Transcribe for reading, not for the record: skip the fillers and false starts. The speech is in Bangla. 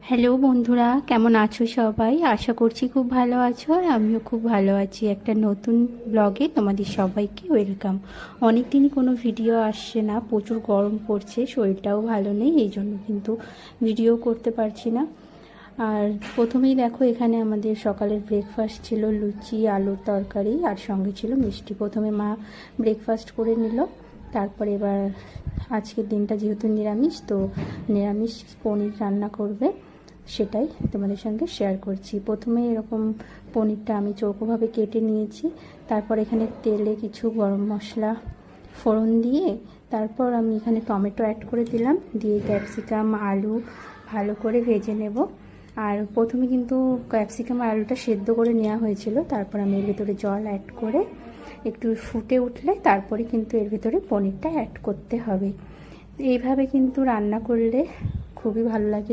হ্যালো বন্ধুরা, কেমন আছো সবাই? আশা করছি খুব ভালো আছো, আর আমিও খুব ভালো আছি। একটা নতুন ব্লগে তোমাদের সবাইকে ওয়েলকাম। অনেক দিনই কোনো ভিডিও আসছে না, প্রচুর গরম পড়ছে, শরীরটাও ভালো নেই, এই জন্য কিন্তু ভিডিও করতে পারছি না। আর প্রথমেই দেখো, এখানে আমাদের সকালের ব্রেকফাস্ট ছিল লুচি, আলুর তরকারি, আর সঙ্গে ছিল মিষ্টি। প্রথমে মা ব্রেকফাস্ট করে নিল, তারপরে এবার আজকের দিনটা যেহেতু নিরামিষ, তো নিরামিষ পনির রান্না করবে, সেটাই তোমাদের সঙ্গে শেয়ার করছি। প্রথমে এরকম পনিরটা আমি চৌকোভাবে কেটে নিয়েছি, তারপর এখানে তেলে কিছু গরম মশলা ফোড়ন দিয়ে, তারপর আমি এখানে টমেটো অ্যাড করে দিলাম, দিয়ে ক্যাপসিকাম আলু ভালো করে ভেজে নেব। আর প্রথমে কিন্তু ক্যাপসিকাম আর আলুটা সেদ্ধ করে নেওয়া হয়েছিল, তারপর আমি এর ভেতরে জল অ্যাড করে একটু ফুটে উঠলে তারপরে কিন্তু এর ভেতরে পনিরটা অ্যাড করতে হবে। এইভাবে কিন্তু রান্না করলে খুবই ভালো লাগে